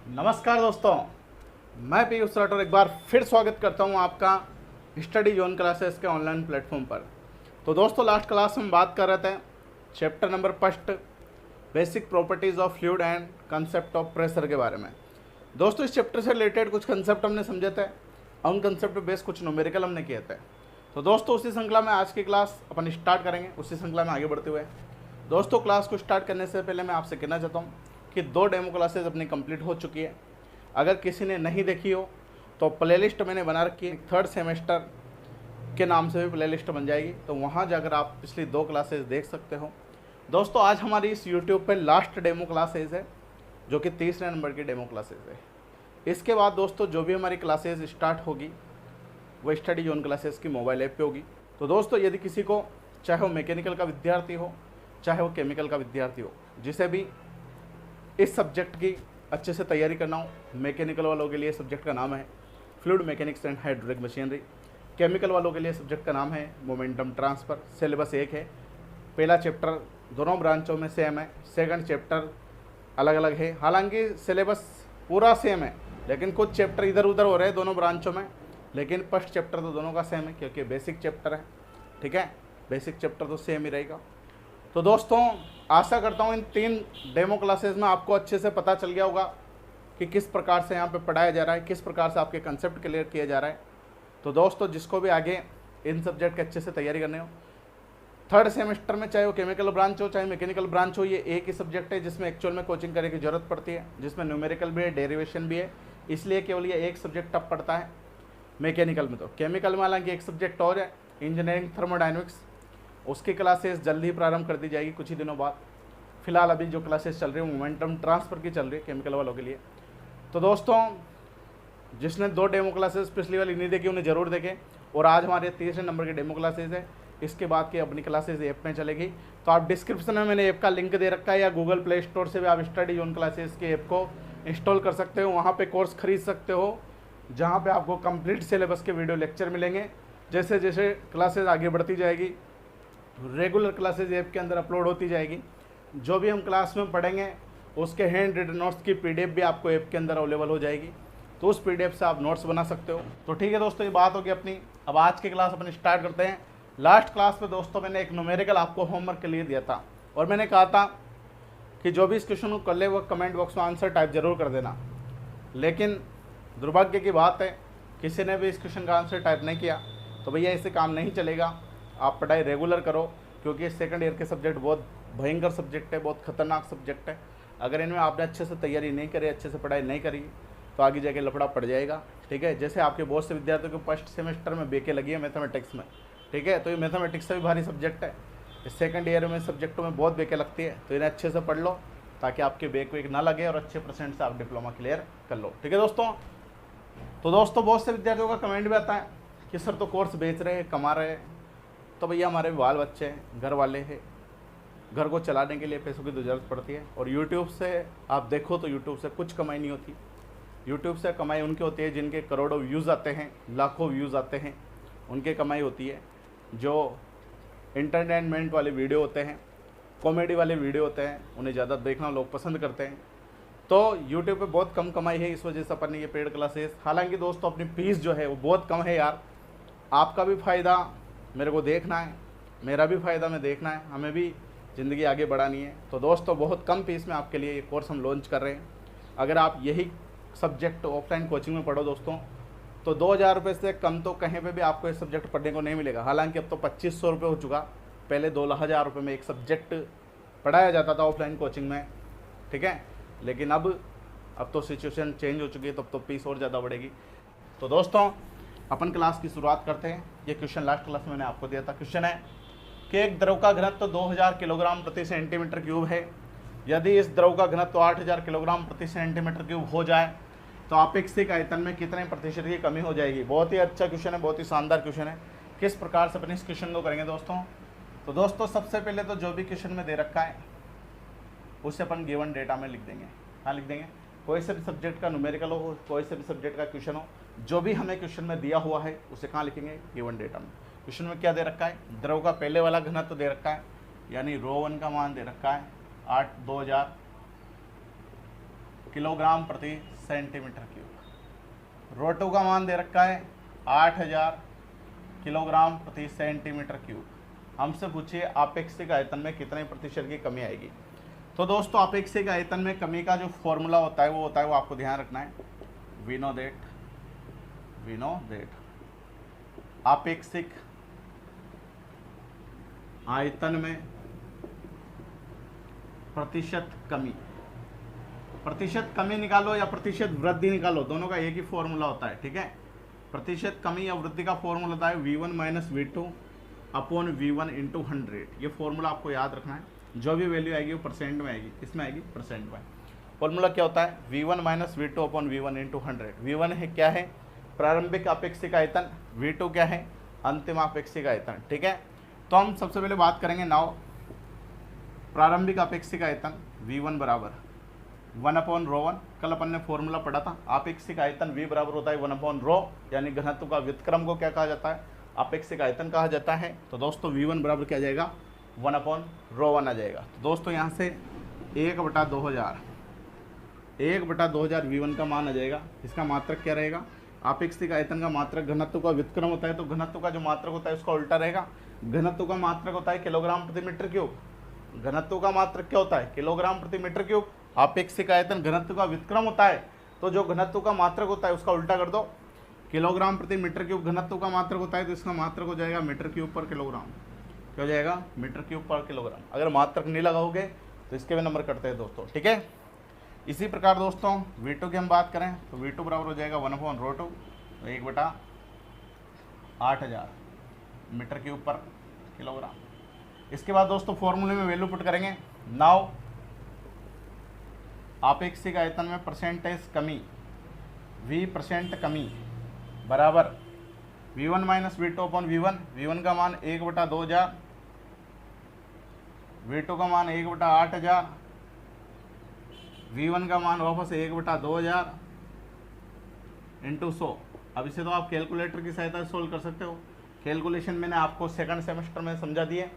नमस्कार दोस्तों, मैं पीयूष राठौर एक बार फिर स्वागत करता हूं आपका स्टडी जोन क्लासेस के ऑनलाइन प्लेटफॉर्म पर। तो दोस्तों, लास्ट क्लास में बात कर रहे थे chapter number first, basic properties of fluid and concept of pressure के बारे में। दोस्तों, इस चैप्टर से रिलेटेड कुछ कंसेप्ट हमने समझे थे और उन कंसेप्ट पे बेस कुछ न्यूमेरिकल हमने किए थे। तो दोस्तों, उसी श्रृंखला में आज की क्लास अपन स्टार्ट करेंगे। उसी श्रृंखला में आगे बढ़ते हुए दोस्तों, क्लास को स्टार्ट करने से पहले मैं आपसे कहना चाहता हूँ कि 2 डेमो क्लासेस अपनी कंप्लीट हो चुकी है। अगर किसी ने नहीं देखी हो तो प्लेलिस्ट मैंने बना रखी है, थर्ड सेमेस्टर के नाम से भी प्लेलिस्ट बन जाएगी, तो वहाँ जाकर आप पिछली 2 क्लासेस देख सकते हो। दोस्तों, आज हमारी इस यूट्यूब पे लास्ट डेमो क्लासेस है, जो कि 30 नंबर की डेमो क्लासेस है। इसके बाद दोस्तों, जो भी हमारी क्लासेस स्टार्ट होगी वो स्टडी जोन क्लासेस की मोबाइल ऐप पे होगी। तो दोस्तों, यदि किसी को, चाहे वो मैकेनिकल का विद्यार्थी हो चाहे वो केमिकल का विद्यार्थी हो, जिसे भी इस सब्जेक्ट की अच्छे से तैयारी करना हो, मैकेनिकल वालों के लिए सब्जेक्ट का नाम है fluid mechanics and hydraulic machinery, chemical वालों के लिए सब्जेक्ट का नाम है मोमेंटम ट्रांसफ़र। सिलेबस एक है, पहला चैप्टर दोनों ब्रांचों में सेम है, सेकंड चैप्टर अलग अलग है। हालांकि सिलेबस पूरा सेम है, लेकिन कुछ चैप्टर इधर उधर हो रहे हैं दोनों ब्रांचों में, लेकिन फर्स्ट चैप्टर तो दोनों का सेम है क्योंकि बेसिक चैप्टर है। ठीक है, बेसिक चैप्टर तो सेम ही रहेगा। तो दोस्तों, आशा करता हूँ इन 3 डेमो क्लासेस में आपको अच्छे से पता चल गया होगा कि किस प्रकार से यहाँ पे पढ़ाया जा रहा है, किस प्रकार से आपके कंसेप्ट क्लियर किया जा रहा है। तो दोस्तों, जिसको भी आगे इन सब्जेक्ट के अच्छे से तैयारी करनी हो, थर्ड सेमेस्टर में चाहे वो केमिकल ब्रांच हो चाहे मैकेनिकल ब्रांच हो, ये एक ही सब्जेक्ट है जिसमें एक्चुअल में कोचिंग करने की ज़रूरत पड़ती है, जिसमें न्यूमेरिकल भी है, डेरिवेशन भी है। इसलिए केवल ये एक सब्जेक्ट टफ पड़ता है मैकेनिकल में। तो केमिकल में हालांकि एक सब्जेक्ट और है, इंजीनियरिंग थर्मोडाइनमिक्स, उसकी क्लासेस जल्दी ही प्रारंभ कर दी जाएगी कुछ ही दिनों बाद। फिलहाल अभी जो क्लासेस चल रही है मोमेंटम ट्रांसफ़र की चल रही है केमिकल वालों के लिए। तो दोस्तों, जिसने 2 डेमो क्लासेस पिछली वाली नहीं देखी उन्हें ज़रूर देखें। और आज हमारे 30 नंबर की डेमो क्लासेस है, इसके बाद की अपनी क्लासेस ऐप में चलेगी। तो आप डिस्क्रिप्शन में मैंने ऐप का लिंक दे रखा है, या गूगल प्ले स्टोर से भी आप स्टडी जोन क्लासेस के ऐप को इंस्टॉल कर सकते हो। वहाँ पर कोर्स खरीद सकते हो, जहाँ पर आपको कंप्लीट सिलेबस के वीडियो लेक्चर मिलेंगे। जैसे जैसे क्लासेस आगे बढ़ती जाएगी, रेगुलर क्लासेज ऐप के अंदर अपलोड होती जाएगी। जो भी हम क्लास में पढ़ेंगे उसके हैंड रिटन नोट्स की पीडीएफ भी आपको ऐप के अंदर अवेलेबल हो जाएगी, तो उस पीडीएफ से आप नोट्स बना सकते हो। तो ठीक है दोस्तों, ये बात होगी अपनी। अब आज की क्लास अपन स्टार्ट करते हैं। लास्ट क्लास में दोस्तों मैंने एक न्यूमेरिकल आपको होमवर्क के लिए दिया था, और मैंने कहा था कि जो भी इस क्वेश्चन को कर ले वो कमेंट बॉक्स में आंसर टाइप जरूर कर देना। लेकिन दुर्भाग्य की बात है, किसी ने भी इस क्वेश्चन का आंसर टाइप नहीं किया। तो भैया, इससे काम नहीं चलेगा। आप पढ़ाई रेगुलर करो, क्योंकि सेकंड ईयर के सब्जेक्ट बहुत भयंकर सब्जेक्ट है, बहुत खतरनाक सब्जेक्ट है। अगर इनमें आपने अच्छे से तैयारी नहीं करी, अच्छे से पढ़ाई नहीं करी, तो आगे जाके लफड़ा पड़ जाएगा। ठीक है, जैसे आपके बहुत से विद्यार्थियों को फर्स्ट सेमेस्टर में बेके लगी है मैथमेटिक्स में। ठीक है, तो ये मैथमेटिक्स से भी भारी सब्जेक्ट है। इस सेकंड ईयर में सब्जेक्टों में बहुत बेके लगती है, तो इन्हें अच्छे से पढ़ लो ताकि आपके बेक वेक ना लगे और अच्छे परसेंट से आप डिप्लोमा क्लियर कर लो। ठीक है दोस्तों। तो दोस्तों, बहुत से विद्यार्थियों का कमेंट भी आता है कि सर तो कोर्स बेच रहे हैं, कमा रहे हैं। तो भैया, हमारे बाल बच्चे हैं, घर वाले हैं, घर को चलाने के लिए पैसों की तो ज़रूरत पड़ती है। और यूट्यूब से आप देखो तो यूट्यूब से कुछ कमाई नहीं होती। यूट्यूब से कमाई उनकी होती है जिनके करोड़ों व्यूज़ आते हैं, लाखों व्यूज़ आते हैं, उनके कमाई होती है। जो इंटरटेनमेंट वाले वीडियो होते हैं, कॉमेडी वाले वीडियो होते हैं, उन्हें ज़्यादा देखना लोग पसंद करते हैं। तो यूट्यूब पे बहुत कम कमाई है, इस वजह से अपन ने ये पेड क्लासेस, हालांकि दोस्तों अपनी फीस जो है वो बहुत कम है यार। आपका भी फ़ायदा मेरे को देखना है, मेरा भी फ़ायदा मैं देखना है, हमें भी ज़िंदगी आगे बढ़ानी है। तो दोस्तों, बहुत कम फीस में आपके लिए ये कोर्स हम लॉन्च कर रहे हैं। अगर आप यही सब्जेक्ट ऑफलाइन कोचिंग में पढ़ो दोस्तों, तो 2000 रुपये से कम तो कहीं पे भी आपको ये सब्जेक्ट पढ़ने को नहीं मिलेगा। हालांकि अब तो 2500 रुपये हो चुका, पहले 2000 रुपये में एक सब्जेक्ट पढ़ाया जाता था ऑफलाइन कोचिंग में। ठीक है, लेकिन अब तो सिचुएशन चेंज हो चुकी है, तब तो फीस और ज़्यादा बढ़ेगी। तो दोस्तों, अपन क्लास की शुरुआत करते हैं। ये क्वेश्चन लास्ट क्लास में मैंने आपको दिया था। क्वेश्चन है कि एक द्रव का घनत्व 2000 किलोग्राम प्रति सेंटीमीटर क्यूब है। यदि इस द्रव का घनत्व 8000 किलोग्राम प्रति सेंटीमीटर क्यूब हो जाए तो अपेक्षित आयतन में कितने प्रतिशत की कमी हो जाएगी। बहुत ही अच्छा क्वेश्चन है, बहुत ही शानदार क्वेश्चन है। किस प्रकार से अपन इस क्वेश्चन को करेंगे दोस्तों? तो दोस्तों, सबसे पहले तो जो भी क्वेश्चन में दे रखा है उसे अपन गिवन डेटा में लिख देंगे। हाँ, लिख देंगे। कोई से भी सब्जेक्ट का न्यूमेरिकल हो, कोई से भी सब्जेक्ट का क्वेश्चन हो, जो भी हमें क्वेश्चन में दिया हुआ है उसे कहाँ लिखेंगे? गिवन डेटा में। क्वेश्चन में क्या दे रखा है? द्रव का पहले वाला घनत्व दे रखा है, यानी ρ1 का मान दे रखा है 2000 किलोग्राम प्रति सेंटीमीटर क्यूब। रो टू का मान दे रखा है 8000 किलोग्राम प्रति सेंटीमीटर क्यूब। हमसे पूछिए आपेक्षिक आयतन में कितने प्रतिशत की कमी आएगी। तो दोस्तों आपेक्षिक आयतन में कमी का जो फॉर्मूला होता है वो आपको ध्यान रखना है। वी नो दैट आपेक्षिक आयतन में प्रतिशत कमी निकालो या प्रतिशत वृद्धि निकालो, दोनों का एक ही फॉर्मूला होता है। ठीक है, प्रतिशत कमी या वृद्धि का फॉर्मूला होता है V1 minus V2 upon V1 into 100। ये फॉर्मूला आपको याद रखना है। जो भी वैल्यू आएगी वो परसेंट में आएगी, इसमें आएगी परसेंट में। फॉर्मूला क्या होता है V1 minus V2 upon V1 into 100। V1 है क्या है प्रारंभिक अपेक्षिक आयतन, V2 क्या है अंतिम अपेक्षिक आयतन। ठीक है, तो हम सबसे पहले बात करेंगे नाउ प्रारंभिक अपेक्षिक आयतन V1 बराबर 1 अपॉन रो 1। कल अपन ने फॉर्मूला पढ़ा था, अपेक्षिक आयतन V बराबर होता है 1 अपॉन रो, यानी घनत्व का व्युत्क्रम को क्या कहा जाता है अपेक्षिक आयतन कहा जाता है। तो दोस्तों V1 बराबर क्या आ जाएगा 1 अपॉन रो 1 आ जाएगा। तो दोस्तों यहाँ से 1/2000 V1 का मान आ जाएगा। इसका मात्रक क्या रहेगा अपेक्षिक आयतन का मात्रक घनत्व का व्युत्क्रम होता है, तो घनत्व का जो मात्रक होता है उसका उल्टा रहेगा। घनत्व का मात्रक होता है किलोग्राम प्रति मीटर क्यूब, घनत्व का मात्रक क्या होता है किलोग्राम प्रति मीटर क्यूब। अपेक्षिक आयतन घनत्व का व्युत्क्रम होता है, तो जो घनत्व का मात्रक होता है उसका उल्टा कर दो। किलोग्राम प्रति मीटर क्यूब घनत्व का मात्रक होता है, तो इसका मात्रक हो जाएगा मीटर क्यूब पर किलोग्राम। क्या हो जाएगा मीटर क्यूब पर किलोग्राम। अगर मात्रक नहीं लगाओगे तो इसके भी नंबर कटते हैं दोस्तों। ठीक है, इसी प्रकार दोस्तों V2 की हम बात करें तो V2 बराबर हो जाएगा 1 अपॉन रो 2, तो 1/8000 मीटर क्यूब पर किलोग्राम। इसके बाद दोस्तों फॉर्मूले में वैल्यू पुट करेंगे। नाउ आपेक्षिक आयतन में परसेंटेज कमी V% कमी बराबर V1 minus V2 upon V1। V1 का मान 1/2000, V2 का मान 1/8000, V1 का मान वापस 1/2000 इंटू 100। अब इसे तो आप कैलकुलेटर की सहायता से सोल्व कर सकते हो। कैलकुलेशन मैंने आपको सेकंड सेमेस्टर में समझा दिए।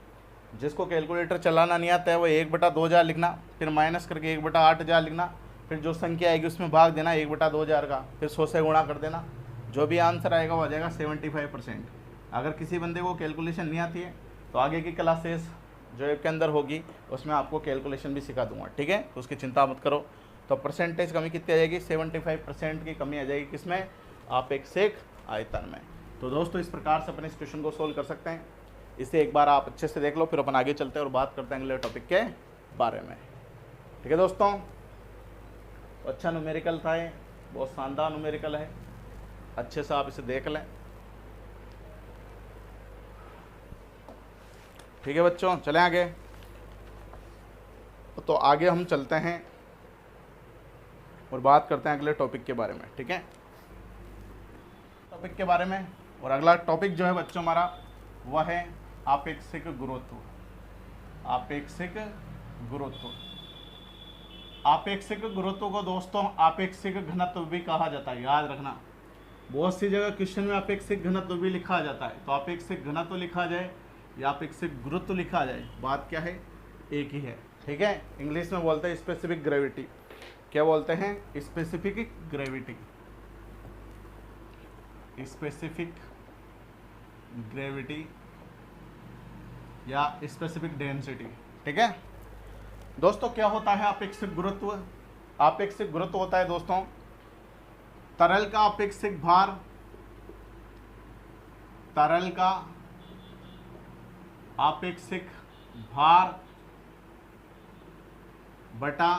जिसको कैलकुलेटर चलाना नहीं आता है वो 1/2000 लिखना, फिर माइनस करके 1/8000 लिखना, फिर जो संख्या आएगी उसमें भाग देना 1/2000 का, फिर 100 से गुणा कर देना। जो भी आंसर आएगा वो आ जाएगा 75%। अगर किसी बंदे को कैलकुलेशन नहीं आती है तो आगे की क्लासेस जो ऐप के अंदर होगी उसमें आपको कैलकुलेशन भी सिखा दूंगा। ठीक है, तो उसकी चिंता मत करो। तो परसेंटेज कमी कितनी आ जाएगी 75% की कमी आ जाएगी किसमें अपेक्षिक आयतन में। तो दोस्तों इस प्रकार से अपन इस क्वेश्चन को सोल्व कर सकते हैं। इसे एक बार आप अच्छे से देख लो, फिर अपन आगे चलते हैं और बात करते हैं अगले टॉपिक के बारे में। ठीक है दोस्तों, तो अच्छा न्यूमेरिकल था ये, बहुत शानदार न्यूमेरिकल है, अच्छे से आप इसे देख लें। ठीक है बच्चों, चलें आगे। तो आगे हम चलते हैं और बात करते हैं अगले टॉपिक के बारे में। ठीक है, टॉपिक के बारे में, और अगला टॉपिक जो है बच्चों हमारा वह है आपेक्षिक गुरुत्व। आपेक्षिक गुरुत्व, आपेक्षिक गुरुत्व को दोस्तों आपेक्षिक घनत्व भी कहा जाता है, याद रखना। बहुत सी जगह क्वेश्चन में अपेक्षिक घनत्व भी लिखा जाता है, तो अपेक्षिक घनत्व लिखा जाए या अपेक्षिक गुरुत्व लिखा जाए, बात क्या है एक ही है। ठीक है, इंग्लिश में बोलते हैं स्पेसिफिक ग्रेविटी। क्या बोलते हैं स्पेसिफिक ग्रेविटी, स्पेसिफिक ग्रेविटी या स्पेसिफिक डेंसिटी। ठीक है दोस्तों, क्या होता है अपेक्षिक गुरुत्व। अपेक्षिक गुरुत्व होता है दोस्तों तरल का अपेक्षिक भार, तरल का अपेक्षिक भार बटा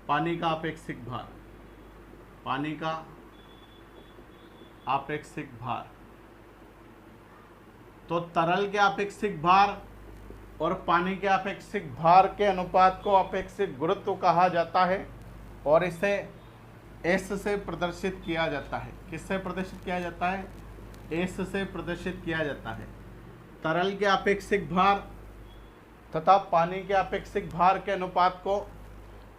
पानी का अपेक्षिक भार, पानी का अपेक्षिक भार। तो तरल के अपेक्षिक भार और पानी के अपेक्षिक भार के अनुपात को अपेक्षिक गुरुत्व कहा जाता है, और इसे एस से प्रदर्शित किया जाता है। किससे प्रदर्शित किया जाता है एस से प्रदर्शित किया जाता है। तरल के अपेक्षिक भार तथा पानी के अपेक्षिक भार के अनुपात को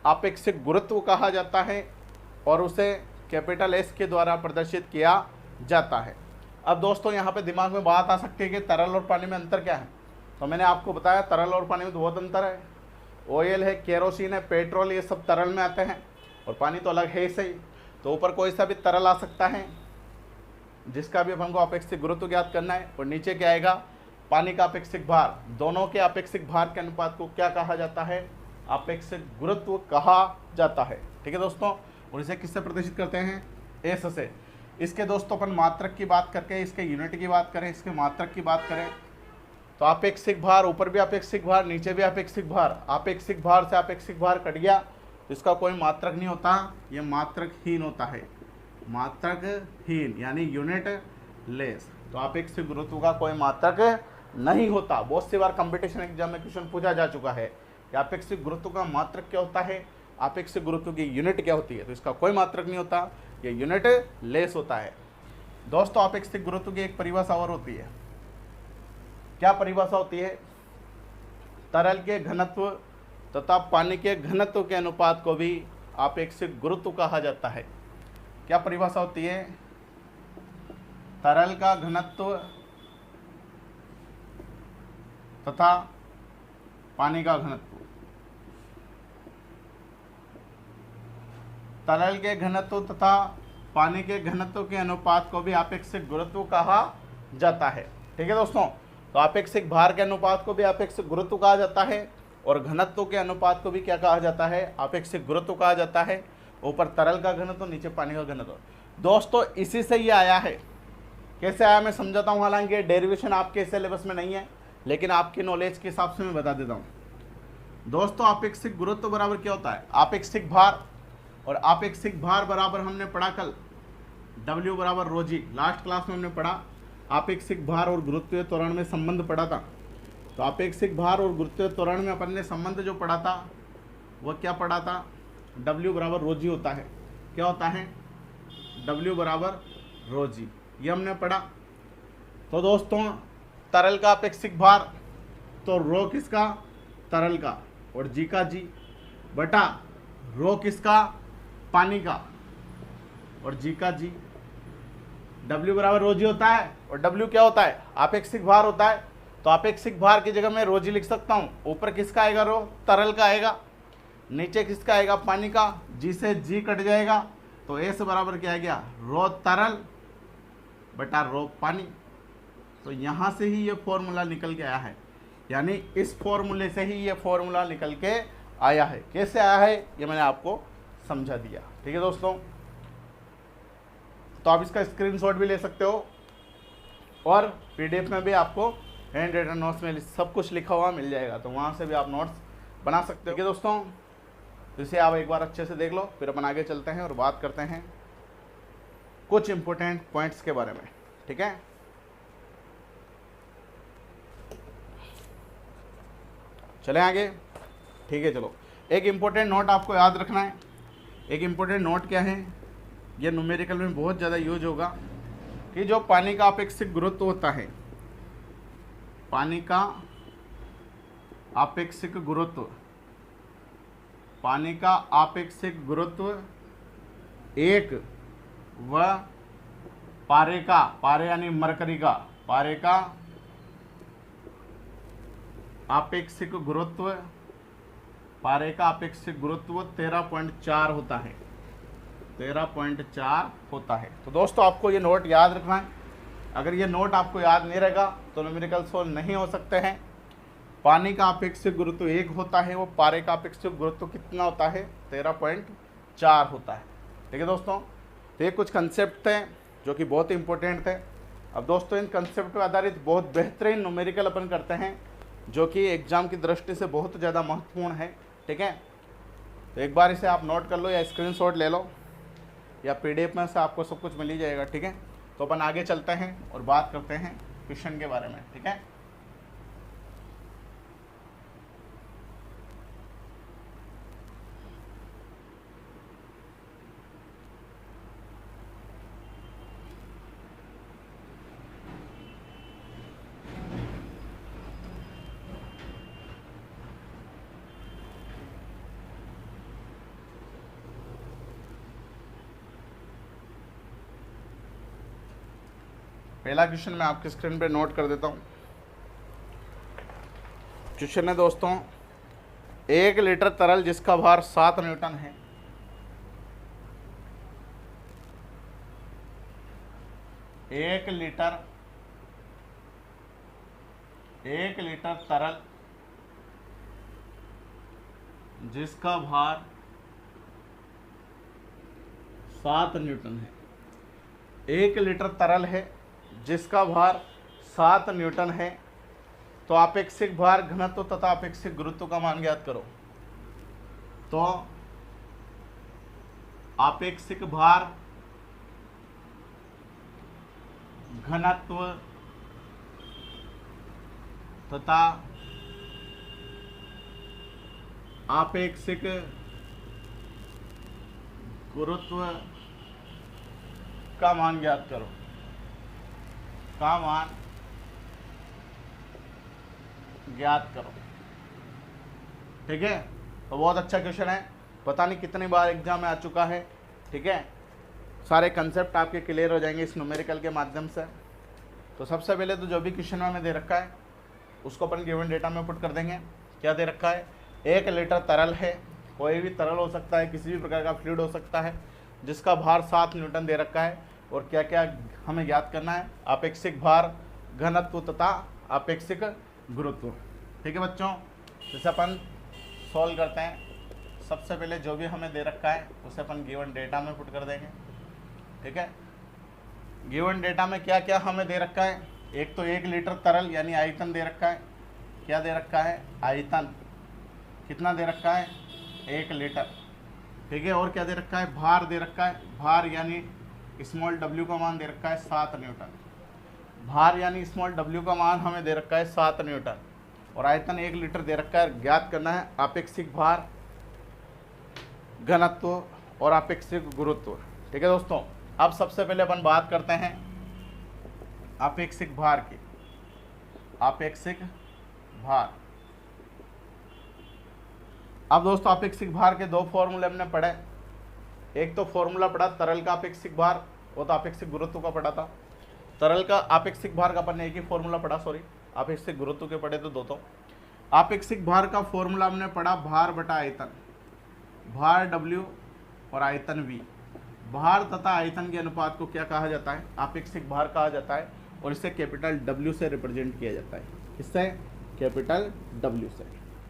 अपेक्षिक गुरुत्व कहा जाता है, और उसे कैपिटल एस के द्वारा प्रदर्शित किया जाता है। अब दोस्तों यहाँ पे दिमाग में बात आ सकती है कि तरल और पानी में अंतर क्या है। तो मैंने आपको बताया तरल और पानी में तो बहुत अंतर है। ऑयल है, केरोसिन है, पेट्रोल, ये सब तरल में आते हैं, और पानी तो अलग है ही सही। तो ऊपर कोई सा भी तरल आ सकता है जिसका भी अपन को अपेक्षित गुरुत्व ज्ञात करना है, और नीचे क्या आएगा, पानी का अपेक्षित भार। दोनों के अपेक्षित भार के अनुपात को क्या कहा जाता है, अपेक्षित गुरुत्व कहा जाता है। ठीक है दोस्तों, और इसे किससे प्रदर्शित करते हैं, एस से। इसके दोस्तों अपन मात्रक की बात करके इसके यूनिट की बात करें, इसके मात्रक की बात करें तो अपेक्षित भार, ऊपर भी अपेक्षित भार नीचे भी अपेक्षित भार, अपेक्षित भार से अपेक्षित भार कट गया तो इसका कोई मात्रक नहीं होता, यह मात्रकहीन होता है, मात्रकहीन यानी यूनिट लेस। तो अपेक्षित गुरुत्व का कोई मात्रक नहीं होता। बहुत सी बार कंपटीशन एग्जाम में क्वेश्चन पूछा जा चुका है कि अपेक्षित गुरुत्व का मात्रक क्या होता है, अपेक्षित गुरुत्व की यूनिट क्या होती है, तो इसका कोई मात्रक नहीं होता, ये यूनिट लेस होता है। दोस्तों अपेक्षित गुरुत्व की एक परिभाषा और होती है, क्या परिभाषा होती है, तरल के घनत्व तथा पानी के घनत्व के अनुपात को भी अपेक्षित गुरुत्व कहा जाता है। क्या परिभाषा होती है, तरल का घनत्व तथा पानी का घनत्व, तरल के घनत्व तथा पानी के घनत्व के अनुपात को भी अपेक्षित गुरुत्व कहा जाता है। ठीक है दोस्तों, तो अपेक्षित भार के अनुपात को भी अपेक्षित गुरुत्व कहा जाता है, और घनत्व के अनुपात को भी क्या कहा जाता है, अपेक्षित गुरुत्व कहा जाता है। ऊपर तरल का घनत्व, नीचे पानी का घनत्व। दोस्तों इसी से ये आया है, कैसे आया मैं समझाता हूँ। हालांकि डेरिवेशन आपके सिलेबस में नहीं है, लेकिन आपकी नॉलेज के हिसाब से मैं बता देता हूँ। दोस्तों अपेक्षित गुरुत्व बराबर क्या होता है, अपेक्षित भार, और अपेक्षित भार बराबर हमने पढ़ा कल W बराबर रो जी। लास्ट क्लास में हमने पढ़ा अपेक्षित भार और गुरुत्वीय त्वरण में संबंध पढ़ा था। तो अपेक्षित भार और गुरुत्वीय त्वरण में अपन ने संबंध जो पढ़ा था वह क्या पढ़ा था, W बराबर रो जी होता है। क्या होता है, W बराबर रो जी, ये हमने पढ़ा। तो दोस्तों तरल का अपेक्षित भार, तो रो किसका, तरल का, और जी का जी, बटा रो किसका, पानी का, और जी का जी। W बराबर रो जी होता है, और W क्या होता है, अपेक्षित भार होता है। तो अपेक्षित भार की जगह मैं रो जी लिख सकता हूँ। ऊपर किसका आएगा, रो तरल का आएगा, नीचे किसका आएगा, पानी का, जी से जी कट जाएगा, तो S बराबर क्या आ गया, रो तरल बटा रो पानी। तो यहाँ से ही ये फॉर्मूला निकल के आया है, यानी इस फॉर्मूले से ही ये फॉर्मूला निकल के आया है। कैसे आया है ये मैंने आपको समझा दिया। ठीक है दोस्तों, तो आप इसका स्क्रीनशॉट भी ले सकते हो, और PDF में भी आपको हैंड रिटन नोट्स में सब कुछ लिखा हुआ मिल जाएगा, तो वहाँ से भी आप नोट्स बना सकते हो। ठीक है दोस्तों, तो इसे आप एक बार अच्छे से देख लो, फिर अपन आगे चलते हैं और बात करते हैं कुछ इंपॉर्टेंट पॉइंट्स के बारे में। ठीक है, चलें आगे। ठीक है, चलो एक इम्पोर्टेंट नोट आपको याद रखना है। एक इम्पोर्टेंट नोट क्या है, ये न्यूमेरिकल में बहुत ज़्यादा यूज होगा, कि जो पानी का अपेक्षित गुरुत्व होता है, पानी का अपेक्षित गुरुत्व, पानी का अपेक्षित गुरुत्व एक व पारे का, पारे यानी मरकरी का, पारे का अपेक्षित गुरुत्व, पारे का अपेक्षित गुरुत्व 13.4 होता है, 13.4 होता है। तो दोस्तों आपको ये नोट याद रखना है। अगर ये नोट आपको याद नहीं रहेगा तो न्यूमेरिकल सोल्व नहीं हो सकते हैं। पानी का अपेक्षित गुरुत्व 1 होता है, वो पारे का अपेक्षित गुरुत्व कितना होता है, 13.4 होता है। ठीक है दोस्तों, तो ये कुछ कंसेप्ट थे जो कि बहुत इंपॉर्टेंट थे। अब दोस्तों इन कंसेप्ट पर आधारित बहुत बेहतरीन न्यूमेरिकल अपन करते हैं, जो कि एग्ज़ाम की दृष्टि से बहुत ज़्यादा महत्वपूर्ण है। ठीक है, तो एक बार इसे आप नोट कर लो या स्क्रीनशॉट ले लो, या PDF में से आपको सब कुछ मिल ही जाएगा। ठीक है, तो अपन आगे चलते हैं और बात करते हैं क्वेश्चन के बारे में। ठीक है, पहला क्वेश्चन मैं आपकी स्क्रीन पे नोट कर देता हूँ। क्वेश्चन है दोस्तों, 1 लीटर तरल जिसका भार 7 न्यूटन है, 1 लीटर तरल जिसका भार 7 न्यूटन है। 1 लीटर तरल है जिसका भार 7 न्यूटन है। तो आपेक्षिक भार, घनत्व तथा आपेक्षिक गुरुत्व का मान ज्ञात करो। तो आपेक्षिक भार, घनत्व तथा आपेक्षिक गुरुत्व का मान ज्ञात करो। का मान ज्ञात करो। ठीक है, तो बहुत अच्छा क्वेश्चन है, पता नहीं कितनी बार एग्जाम में आ चुका है। ठीक है, सारे कंसेप्ट आपके क्लियर हो जाएंगे इस न्यूमेरिकल के माध्यम से। तो सबसे पहले तो जो भी क्वेश्चन में हमें दे रखा है उसको अपन गिवन डेटा में पुट कर देंगे। क्या दे रखा है? 1 लीटर तरल है, कोई भी तरल हो सकता है, किसी भी प्रकार का फ्लूइड हो सकता है, जिसका भार 7 न्यूटन दे रखा है। और क्या क्या हमें ज्ञात करना है? आपेक्षिक भार, घनत्व तथा आपेक्षिक गुरुत्व। ठीक है बच्चों, जैसे अपन सॉल्व करते हैं, सबसे पहले जो भी हमें दे रखा है उसे अपन गिवन डेटा में पुट कर देंगे। ठीक है, गिवन डेटा में क्या क्या हमें दे रखा है? एक तो 1 लीटर तरल यानी आयतन दे रखा है। क्या दे रखा है? आयतन। कितना दे रखा है? 1 लीटर। ठीक है, और क्या दे रखा है? भार दे रखा है। भार यानी स्मॉल w का मान दे रखा है 7 न्यूटन। भार यानी स्मॉल w का मान हमें दे रखा है 7 न्यूटन। और आयतन 1 लीटर दे रखा है। ज्ञात करना है आपेक्षिक भार, घनत्व और आपेक्षिक गुरुत्व। ठीक है दोस्तों, अब सबसे पहले अपन बात करते हैं आपेक्षिक भार की। आपेक्षिक भार, अब दोस्तों आपेक्षिक भार के 2 फॉर्मूले हमने पढ़े। एक तो फॉर्मूला पढ़ा तरल का आपेक्षिक भार, वो तो आपेक्षिक गुरुत्व का पढ़ा था। तरल का आपेक्षिक भार का अपन ने एक ही फॉर्मूला पढ़ा, सॉरी आपेक्षिक गुरुत्व के पढ़े तो 2। तो आपेक्षिक भार का फॉर्मूला हमने पढ़ा भार बटा आयतन, भार W और आयतन V। भार तथा आयतन के अनुपात को क्या कहा जाता है? आपेक्षिक भार कहा जाता है। और इसे कैपिटल W से रिप्रेजेंट किया जाता है। किससे? कैपिटल W से।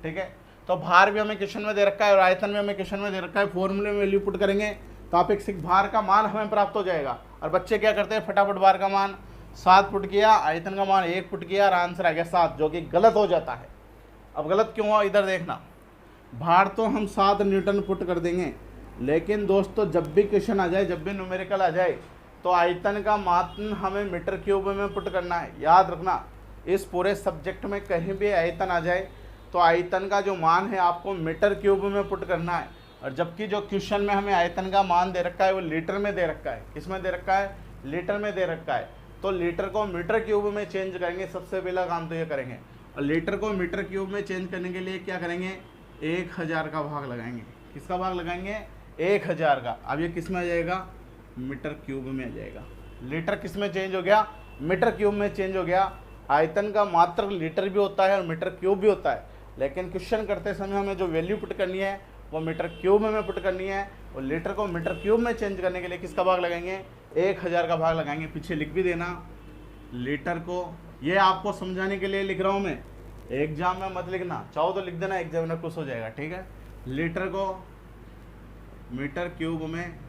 ठीक है, तो भार भी हमें क्वेश्चन में दे रखा है और आयतन भी हमें क्वेश्चन में दे रखा है। फॉर्मूले में वैल्यू पुट करेंगे तो आपेक्षिक भार का मान हमें प्राप्त हो जाएगा। और बच्चे क्या करते हैं? फटाफट भार का मान 7 पुट किया, आयतन का मान 1 पुट किया और आंसर आ गया 7, जो कि गलत हो जाता है। अब गलत क्यों हुआ इधर देखना। भार तो हम 7 न्यूटन पुट कर देंगे, लेकिन दोस्तों जब भी क्वेश्चन आ जाए, जब भी न्यूमेरिकल आ जाए, तो आयतन का मान हमें मीटर क्यूब में पुट करना है। याद रखना, इस पूरे सब्जेक्ट में कहीं भी आयतन आ जाए तो आयतन का जो मान है आपको मीटर क्यूब में पुट करना है। और जबकि जो क्वेश्चन में हमें आयतन का मान दे रखा है वो लीटर में दे रखा है। किस में दे रखा है? लीटर में दे रखा है। तो लीटर को मीटर क्यूब में चेंज करेंगे, सबसे पहला काम तो ये करेंगे। और लीटर को मीटर क्यूब में चेंज करने के लिए क्या करेंगे? 1000 का भाग लगाएंगे। किसका भाग लगाएंगे? 1000 का। अब ये किस में आ जाएगा? मीटर क्यूब में आ जाएगा। लीटर किस में चेंज हो गया? मीटर क्यूब में चेंज हो गया। आयतन का मात्रक लीटर भी होता है और मीटर क्यूब भी होता है, लेकिन क्वेश्चन करते समय हमें जो वैल्यू पुट करनी है वो मीटर क्यूब में पुट करनी है। और लीटर को मीटर क्यूब में चेंज करने के लिए किसका भाग लगाएंगे? 1000 का भाग लगाएंगे। पीछे लिख भी देना लीटर को, ये आपको समझाने के लिए लिख रहा हूँ मैं, एग्जाम में मत लिखना, चाहो तो लिख देना, एग्जामिनर खुश हो जाएगा। ठीक है, लीटर को मीटर क्यूब में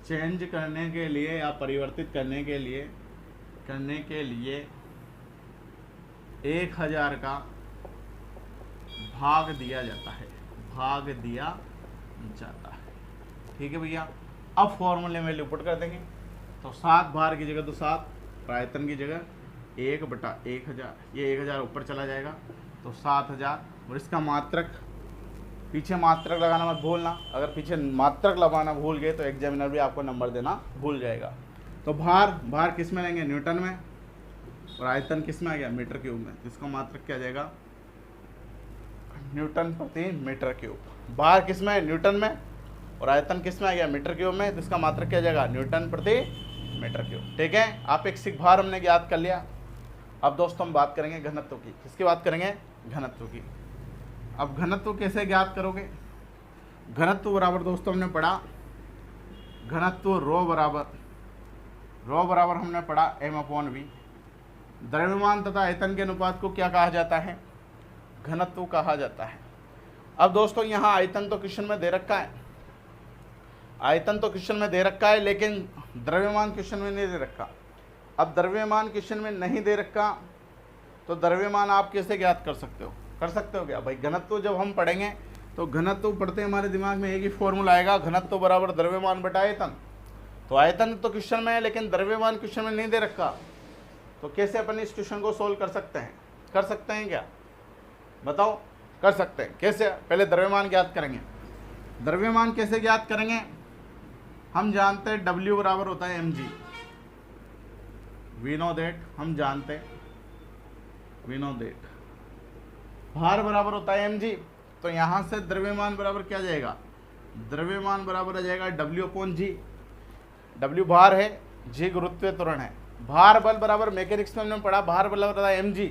चेंज करने के लिए या परिवर्तित करने के लिए 1000 का भाग दिया जाता है। भाग दिया जाता है। ठीक है भैया, अब फॉर्मूले में वैल्यू पुट कर देंगे। तो 7 भार की जगह तो 7, आयतन की जगह 1/1000। ये 1000 ऊपर चला जाएगा तो 7000। और इसका मात्रक, पीछे मात्रक लगाना मत भूलना, अगर पीछे मात्रक लगाना भूल गए तो एग्जामिनर भी आपको नंबर देना भूल जाएगा। तो भार किस में लेंगे? न्यूटन में। और आयतन किस में आ गया? मीटर क्यूब में। इसका मात्रक क्या आ जाएगा? न्यूटन प्रति मीटर क्यूब। भार किस में है? न्यूटन में। और आयतन किस में आ गया? मीटर क्यूब में। तो इसका मात्रक क्या आ जाएगा? न्यूटन प्रति मीटर क्यूब। ठीक है, आपेक्षिक भार हमने ज्ञात कर लिया। अब दोस्तों हम बात करेंगे घनत्व की। किसकी बात करेंगे? घनत्व की। अब घनत्व कैसे ज्ञात करोगे? घनत्व बराबर दोस्तों हमने पढ़ा, घनत्व रो बराबर रो बराबर हमने पढ़ा m/v। द्रव्यमान तथा आयतन के अनुपात को क्या कहा जाता है? घनत्व कहा जाता है। अब दोस्तों यहाँ आयतन तो क्वेश्चन में दे रखा है, आयतन तो क्वेश्चन में दे रखा है, लेकिन द्रव्यमान क्वेश्चन में नहीं दे रखा। अब द्रव्यमान क्वेश्चन में नहीं दे रखा तो द्रव्यमान आप कैसे ज्ञात कर सकते हो? कर सकते हो क्या भाई? घनत्व जब हम पढ़ेंगे तो घनत्व पढ़ते हमारे दिमाग में एक ही फॉर्मूला आएगा, घनत्व बराबर द्रव्यमान बटा आयतन। तो आयतन तो क्वेश्चन में है लेकिन द्रव्यमान क्वेश्चन में नहीं दे रखा, तो कैसे अपन इस क्वेश्चन को सोल्व कर सकते हैं? कर सकते हैं क्या? बताओ, कर सकते हैं। कैसे? पहले द्रव्यमान ज्ञात करेंगे। द्रव्यमान कैसे ज्ञात करेंगे? हम जानते हैं W बराबर होता है mg, वी नो दैट, हम जानते हैं, वी नो दैट। भार बराबर होता है mg, तो यहाँ से द्रव्यमान बराबर क्या जाएगा? द्रव्यमान बराबर आ जाएगा W/g। W भार है, g गुरुत्वीय त्वरण है। भार बल बराबर मैकेनिक्स में हमने पढ़ा, भार बल होता है mg।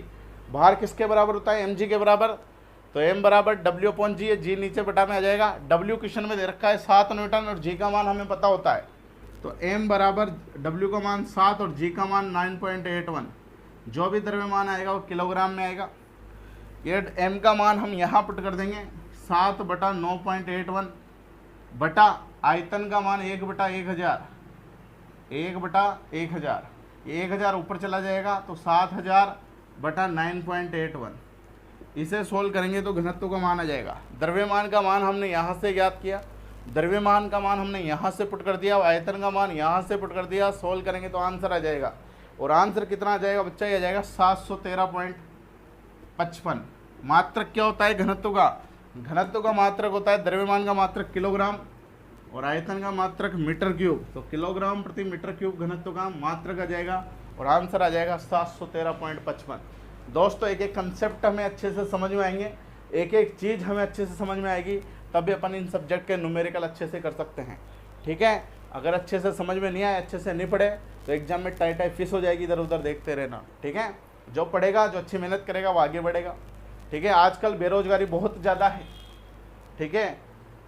भार किसके बराबर होता है? mg के बराबर। तो m बराबर W/g है, g नीचे बटा में आ जाएगा। W क्वेश्चन में दे रखा है 7 न्यूटन और g का मान हमें पता होता है, तो m बराबर W का मान 7 और g का मान 9.81। जो भी द्रव्यमान आएगा वो किलोग्राम में आएगा। ये m का मान हम यहाँ पुट कर देंगे 7/9.81 बटा आयतन का मान 1/1000, 1/1000, 1000 ऊपर चला जाएगा तो 7000/9.81। इसे सोल्व करेंगे तो घनत्व का मान आ जाएगा। द्रव्यमान का मान हमने यहाँ से ज्ञात किया, द्रव्यमान का मान हमने यहाँ से पुट कर दिया, आयतन का मान यहाँ से पुट कर दिया। सोल्व करेंगे तो आंसर आ जाएगा, और आंसर कितना आ जाएगा बच्चा? ये आ जाएगा 713.55। मात्रक क्या होता है घनत्व का? घनत्व का मात्रक होता है, द्रव्यमान का मात्रक किलोग्राम और आयतन का मात्रक मीटर क्यूब। तो किलोग्राम प्रति मीटर क्यूब घनत्व का मात्रक आ जाएगा और आंसर आ जाएगा 713.55। दोस्तों एक एक कंसेप्ट हमें अच्छे से समझ में आएंगे, एक एक चीज़ हमें अच्छे से समझ में आएगी, तभी अपन इन सब्जेक्ट के न्यूमेरिकल अच्छे से कर सकते हैं। ठीक है, अगर अच्छे से समझ में नहीं आए, अच्छे से नहीं पढ़े तो एग्जाम में टाई फिस हो जाएगी, इधर उधर देखते रहना। ठीक है, जो पढ़ेगा, जो अच्छी मेहनत करेगा वो आगे बढ़ेगा। ठीक है, आजकल बेरोजगारी बहुत ज़्यादा है। ठीक है,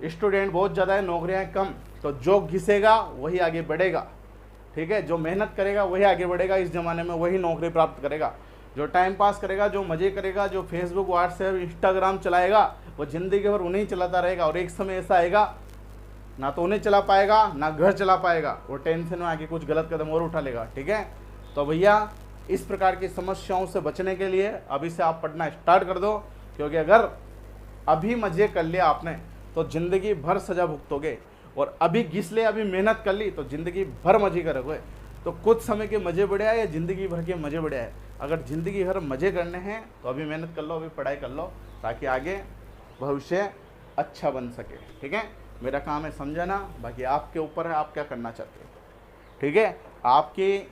स्टूडेंट बहुत ज़्यादा है, नौकरियाँ कम, तो जो घिसेगा वही आगे बढ़ेगा। ठीक है, जो मेहनत करेगा वही आगे बढ़ेगा। इस ज़माने में वही नौकरी प्राप्त करेगा। जो टाइम पास करेगा, जो मज़े करेगा, जो फेसबुक, व्हाट्सएप, इंस्टाग्राम चलाएगा, वो ज़िंदगी भर उन्हें चलाता रहेगा। और एक समय ऐसा आएगा ना तो उन्हें चला पाएगा ना घर चला पाएगा, वो टेंशन में आके कुछ गलत कदम और उठा लेगा। ठीक है, तो भैया इस प्रकार की समस्याओं से बचने के लिए अभी से आप पढ़ना स्टार्ट कर दो, क्योंकि अगर अभी मज़े कर लिया आपने तो ज़िंदगी भर सज़ा भुगतोगे, और अभी घिस ले, अभी मेहनत कर ली तो ज़िंदगी भर मज़े करोगे। तो कुछ समय के मज़े बढ़िया है या ज़िंदगी भर के मज़े बढ़िया है? अगर ज़िंदगी भर मज़े करने हैं तो अभी मेहनत कर लो, अभी पढ़ाई कर लो, ताकि आगे भविष्य अच्छा बन सके। ठीक है, मेरा काम है समझाना, बाकी आपके ऊपर है आप क्या करना चाहते हो। ठीक है, आपकी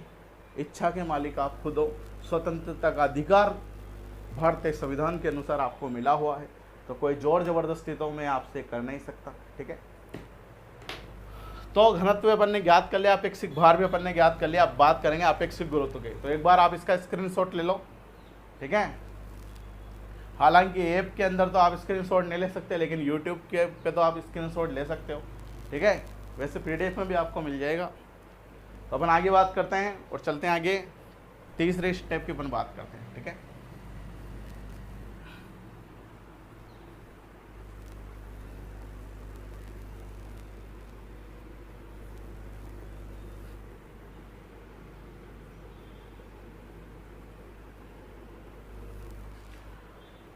इच्छा के मालिक आप खुद हो। स्वतंत्रता का अधिकार भारतीय संविधान के अनुसार आपको मिला हुआ है, तो कोई जोर जबरदस्ती तो मैं आपसे कर नहीं सकता। ठीक है, तो घनत्व अपन ने ज्ञात कर लिया, अपेक्षिक भार भी अपन ने ज्ञात कर लिया। अब बात करेंगे अपेक्षिक गुरुत्व के, तो एक बार आप इसका स्क्रीनशॉट ले लो। ठीक है, हालांकि ऐप के अंदर तो आप स्क्रीनशॉट नहीं ले सकते, लेकिन यूट्यूब के पे तो आप स्क्रीनशॉट ले सकते हो। ठीक है, वैसे PDF में भी आपको मिल जाएगा। तो अपन आगे बात करते हैं और चलते हैं आगे, तीसरे स्टेप की अपन बात करते हैं। ठीक है,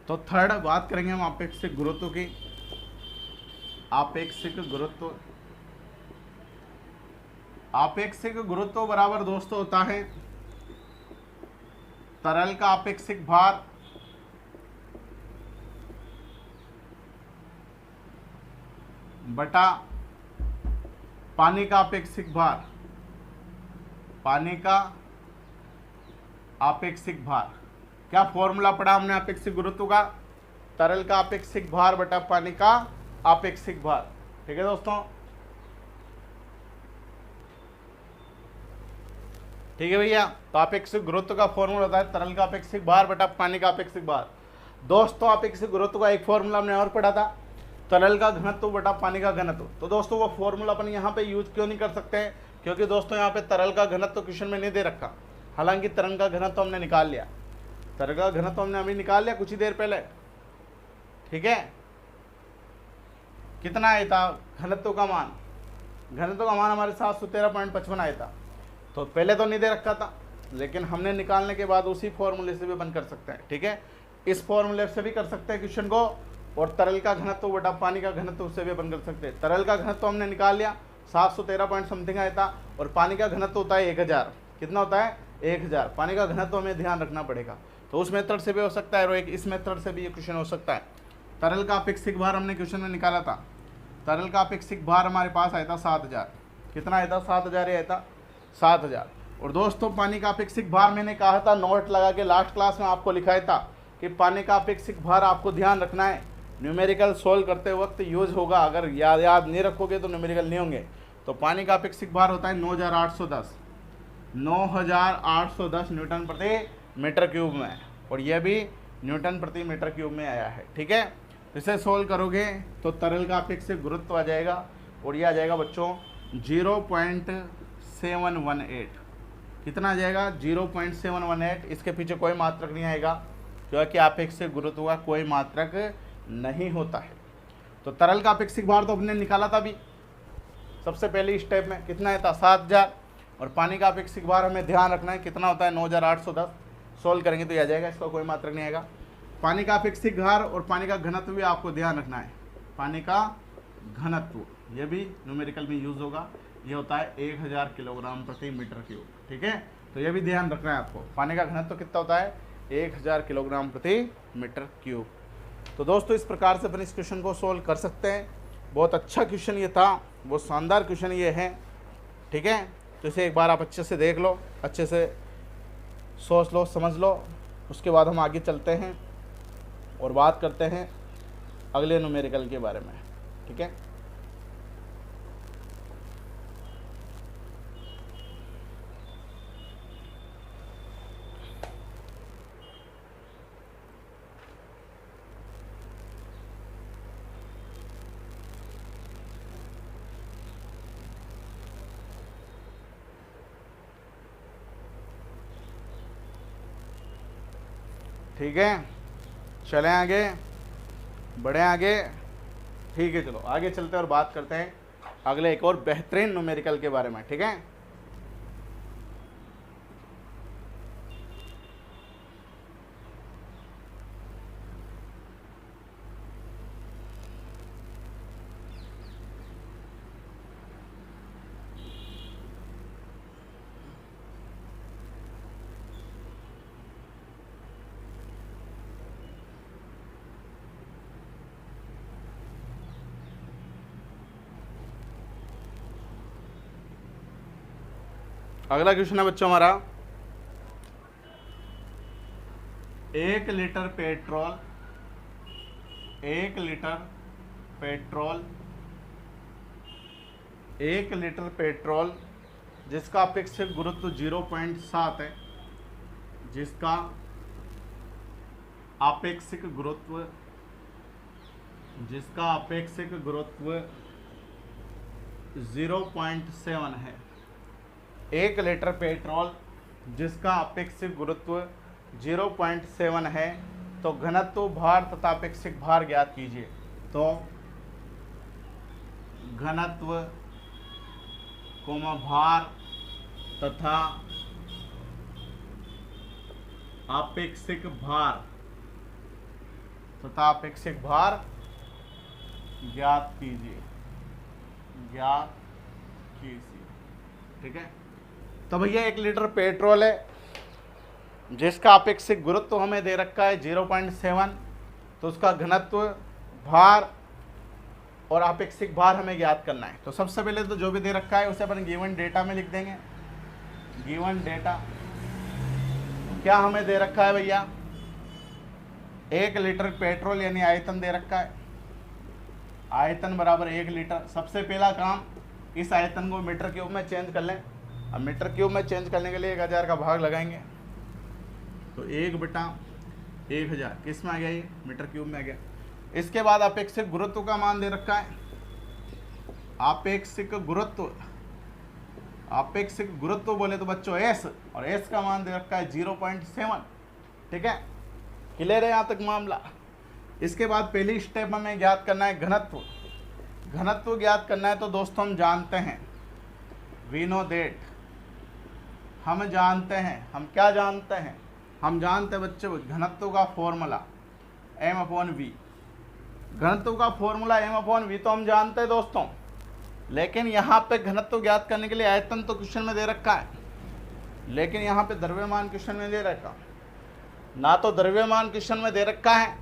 तो थर्ड बात करेंगे हम अपेक्षिक गुरुत्व की। अपेक्षिक गुरुत्व, अपेक्षिक गुरुत्व बराबर दोस्तों होता है तरल का अपेक्षिक भार बटा पानी का अपेक्षिक भार। पानी का अपेक्षिक भार, क्या फॉर्मूला पढ़ा हमने अपेक्षिक गुरुत्व का? तरल का अपेक्षिक भार बटा पानी का अपेक्षिक भार। ठीक है दोस्तों, ठीक है भैया। तो अपेक्षिक गुरुत्व का फॉर्मूला होता है तरल का अपेक्षिक भार बटा पानी का अपेक्षिक भार। दोस्तों अपेक्षिक गुरुत्व का एक फॉर्मूला हमने और पढ़ा था, तरल का घनत्व बटा पानी का घनत्व। तो दोस्तों वो फॉर्मूला अपन यहाँ पे यूज क्यों नहीं कर सकते? क्योंकि दोस्तों यहाँ पे तरल का घनत्व तो क्वेश्चन में नहीं दे रखा, हालांकि तरंग का घनत्व तो हमने निकाल लिया, तरल का घनत्व तो हमने अभी निकाल लिया कुछ ही देर पहले, ठीक है। कितना आया था घनत्व का मान, घनत्व का मान हमारे 713.55 आया था। तो पहले तो नहीं दे रखा था, लेकिन हमने निकालने के बाद उसी फॉर्मूले से भी बंद कर सकते हैं, ठीक है। इस फॉर्मूले से भी कर सकते हैं क्वेश्चन को, और तरल का घनत्व बटा पानी का घनत्व से भी बंद कर सकते हैं। तरल का घनत्व हमने निकाल लिया 713 पॉइंट समथिंग आया था, और पानी का घनत्व होता है 1000। कितना होता है 1000। पानी का घनत्व हमें ध्यान रखना पड़ेगा, तो उस मेथड से भी हो सकता है और एक इस मेथड से भी ये क्वेश्चन हो सकता है। तरल का अपेक्षिक भार हमने क्वेश्चन में निकाला था, तरल का अपेक्षिक भार हमारे पास आया था 7000। कितना आया था 7000 आया था 7000। और दोस्तों पानी का अपेक्षिक भार मैंने कहा था, नोट लगा के लास्ट क्लास में आपको लिखाया था कि पानी का अपेक्षिक भार आपको ध्यान रखना है, न्यूमेरिकल सोल्व करते वक्त यूज होगा, अगर याद नहीं रखोगे तो न्यूमेरिकल नहीं होंगे। तो पानी का अपेक्षिक भार होता है 9810 न्यूटन प्रति मीटर क्यूब में, और यह भी न्यूटन प्रति मीटर क्यूब में आया है, ठीक है। इसे सोल्व करोगे तो तरल का अपेक्षिक गुरुत्व आ जाएगा, और यह आ जाएगा बच्चों 0.718। कितना आ जाएगा 0.718। इसके पीछे कोई मात्रक नहीं आएगा, क्योंकि अपेक्षिक गुरुत्व का कोई मात्रक नहीं होता है। तो तरल का अपेक्षिक भार तो हमने निकाला था अभी सबसे पहले स्टेप में, कितना है था 7000, और पानी का अपेक्षिक भार हमें ध्यान रखना है कितना होता है 9810। सोल्व करेंगे तो यह आ जाएगा, इसका कोई मात्रक नहीं आएगा। पानी का अपेक्षिक भार और पानी का घनत्व भी आपको ध्यान रखना है, पानी का घनत्व ये भी न्यूमेरिकल में यूज होगा, ये होता है 1000 किलोग्राम प्रति मीटर क्यूब, ठीक है। तो ये भी ध्यान रखना है आपको, पानी का घनत्व कितना होता है 1000 किलोग्राम प्रति मीटर क्यूब। तो दोस्तों इस प्रकार से अपन इस क्वेश्चन को सोल्व कर सकते हैं। बहुत अच्छा क्वेश्चन ये था, बहुत शानदार क्वेश्चन ये है, ठीक है। तो इसे एक बार आप अच्छे से देख लो, अच्छे से सोच लो, समझ लो, उसके बाद हम आगे चलते हैं और बात करते हैं अगले न्यूमेरिकल के बारे में, ठीक है। ठीक है, चलें आगे, बढ़ें आगे, ठीक है। चलो आगे चलते हैं और बात करते हैं अगले एक और बेहतरीन न्यूमेरिकल के बारे में, ठीक है। अगला क्वेश्चन है बच्चों हमारा, 1 लीटर पेट्रोल, 1 लीटर पेट्रोल जिसका अपेक्षित गुरुत्व 0.7 है, जिसका अपेक्षित गुरुत्व 0.7 है। 1 लीटर पेट्रोल जिसका अपेक्षित गुरुत्व 0.7 है, तो घनत्व, भार तथा अपेक्षित भार ज्ञात कीजिए। तो घनत्व, भार तथा अपेक्षित भार ज्ञात कीजिए, ठीक है। तो भैया 1 लीटर पेट्रोल है जिसका अपेक्षित गुरुत्व हमें दे रखा है 0.7, तो उसका घनत्व, भार और अपेक्षित भार हमें ज्ञात करना है। तो सबसे पहले तो जो भी दे रखा है उसे अपन गिवन डेटा में लिख देंगे। गिवन डेटा क्या हमें दे रखा है भैया, 1 लीटर पेट्रोल यानी आयतन दे रखा है, आयतन बराबर 1 लीटर। सबसे पहला काम इस आयतन को मीटर क्यूब में चेंज कर लें। अब मीटर क्यूब में चेंज करने के लिए 1000 का भाग लगाएंगे, तो 1/1000 किस में आ गया, ये मीटर क्यूब में आ गया। इसके बाद अपेक्षित गुरुत्व का मान दे रखा है, अपेक्षित आपेक्षिक गुरुत्व बोले तो बच्चों एस, और एस का मान दे रखा है 0.7। ठीक है, क्लियर है यहाँ तक मामला। इसके बाद पहली स्टेप हमें ज्ञात करना है घनत्व। घनत्व ज्ञात करना है तो दोस्तों हम जानते हैं, वी नो दैट, हम जानते हैं, हम क्या जानते हैं, हम जानते हैं बच्चों घनत्व का फॉर्मूला m/v। घनत्व का फॉर्मूला m/v तो हम जानते हैं दोस्तों, लेकिन यहाँ पे घनत्व ज्ञात करने के लिए आयतन तो क्वेश्चन में दे रखा है, लेकिन यहाँ पे द्रव्यमान क्वेश्चन में दे रखा ना, तो द्रव्यमान क्वेश्चन में दे रखा है,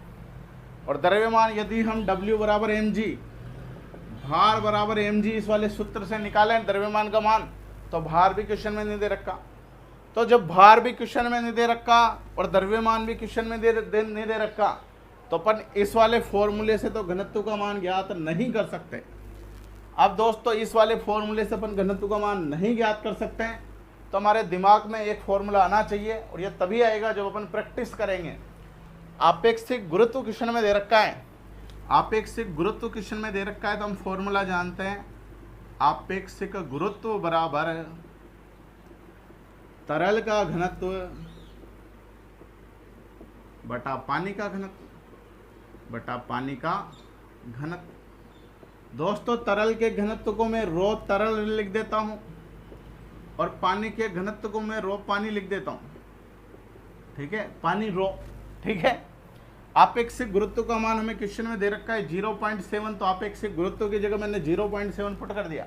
और द्रव्यमान यदि हम W बराबर mg, भार बराबर mg इस वाले सूत्र से निकालें द्रव्यमान का मान, तो भार भी क्वेश्चन में नहीं दे रखा। तो जब भार भी क्वेश्चन में नहीं दे रखा और द्रव्यमान भी क्वेश्चन में नहीं दे रखा, तो अपन इस वाले फॉर्मूले से तो घनत्व का मान ज्ञात नहीं कर सकते। अब दोस्तों इस वाले फॉर्मूले से अपन घनत्व का मान नहीं ज्ञात कर सकते हैं, तो हमारे दिमाग में एक फॉर्मूला आना चाहिए, और ये तभी आएगा जब अपन प्रैक्टिस करेंगे। आपेक्षिक गुरुत्व क्वेश्चन में दे रखा है, आपेक्षिक गुरुत्व क्वेश्चन में दे रखा है, तो हम फॉर्मूला जानते हैं, आपेक्षिक गुरुत्व बराबर तरल का घनत्व बटा पानी का घनत्व बटा पानी का घनत्व। दोस्तों तरल के घनत्व को मैं रो तरल लिख देता हूं, और पानी के घनत्व को मैं रो पानी लिख देता हूं। ठीक है, पानी रो। ठीक है, आपेक्षिक गुरुत्व का मान हमें क्वेश्चन में दे रखा है 0.7, तो आपेक्षिक गुरुत्व की जगह मैंने 0.7 पुट कर दिया।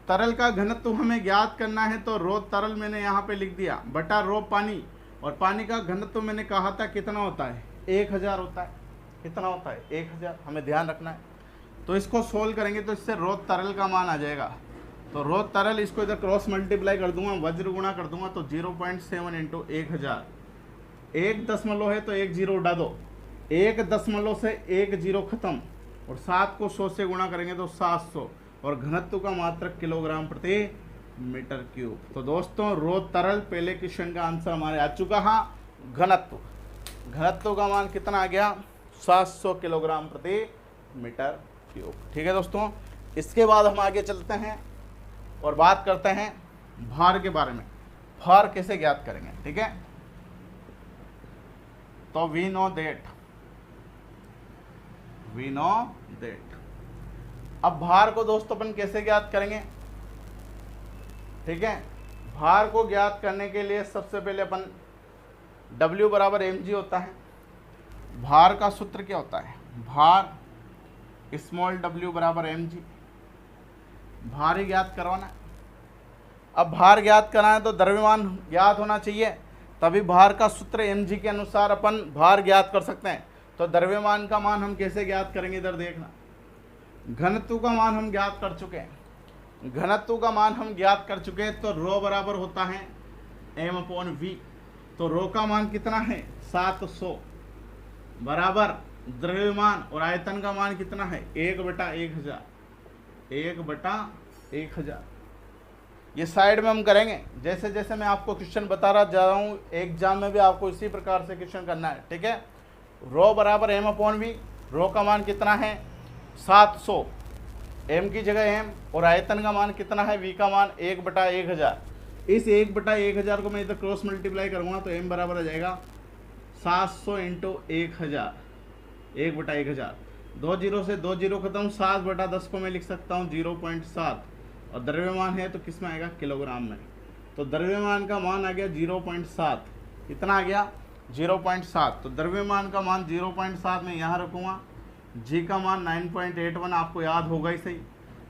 तरल का घनत्व हमें ज्ञात करना है, तो रो तरल मैंने यहाँ पे लिख दिया बटा रो पानी, और पानी का घनत्व मैंने कहा था कितना होता है, 1000 होता है। कितना होता है, 1000, हमें ध्यान रखना है। तो इसको सोल्व करेंगे तो इससे रो तरल का मान आ जाएगा, तो रो तरल इसको इधर क्रॉस मल्टीप्लाई कर दूंगा, वज्र गुणा कर दूंगा, तो 0.7 इंटू 1000, 1 दशमलव है तो 1 जीरो उड़ा दो, 1 दशमलव से 1 जीरो खत्म, और 7 को 100 से गुणा करेंगे तो 700, और घनत्व का मात्रक किलोग्राम प्रति मीटर क्यूब। तो दोस्तों रो तरल पहले क्वेश्चन का आंसर हमारे आ चुका। हाँ, घनत्व का मान कितना आ गया, 700 किलोग्राम प्रति मीटर क्यूब। ठीक है दोस्तों, इसके बाद हम आगे चलते हैं और बात करते हैं भार के बारे में, भार कैसे ज्ञात करेंगे। ठीक है, तो वी नो दैट, अब भार को दोस्तों अपन कैसे ज्ञात करेंगे। ठीक है, भार को ज्ञात करने के लिए सबसे पहले अपन W बराबर mg होता है, भार का सूत्र क्या होता है, भार स्मॉल w बराबर mg, भार ही ज्ञात करवाना है। अब भार ज्ञात कराना है तो द्रव्यमान ज्ञात होना चाहिए, तभी भार का सूत्र mg के अनुसार अपन भार ज्ञात कर सकते हैं। तो द्रव्यमान का मान हम कैसे ज्ञात करेंगे, इधर देखना। घनत्व का मान हम ज्ञात कर चुके हैं, घनत्व का मान हम ज्ञात कर चुके हैं, तो रो बराबर होता है m/v, तो रो का मान कितना है 700 बराबर द्रव्यमान, और आयतन का मान कितना है 1/1000, 1/1000। ये साइड में हम करेंगे, जैसे जैसे मैं आपको क्वेश्चन बता रहा जा रहा हूँ, एग्जाम में भी आपको इसी प्रकार से क्वेश्चन करना है। ठीक है, रो बराबर m/v, रो का मान कितना है 700, m की जगह m, और आयतन का मान कितना है v का मान 1/1000। इस 1/1000 को मैं इधर क्रॉस मल्टीप्लाई करूँगा तो m बराबर आ जाएगा 700 इंटू 1000, 1/1000, 2 जीरो से 2 जीरो खत्म, 7/10 को मैं लिख सकता हूँ 0.7, और द्रव्यमान है तो किस में आएगा, किलोग्राम में। तो द्रव्यमान का मान आ गया 0.7, कितना आ गया 0.7, तो द्रव्यमान का मान 0.7 में यहाँ रखूँगा। जी का मान 9.81 आपको याद होगा ही सही,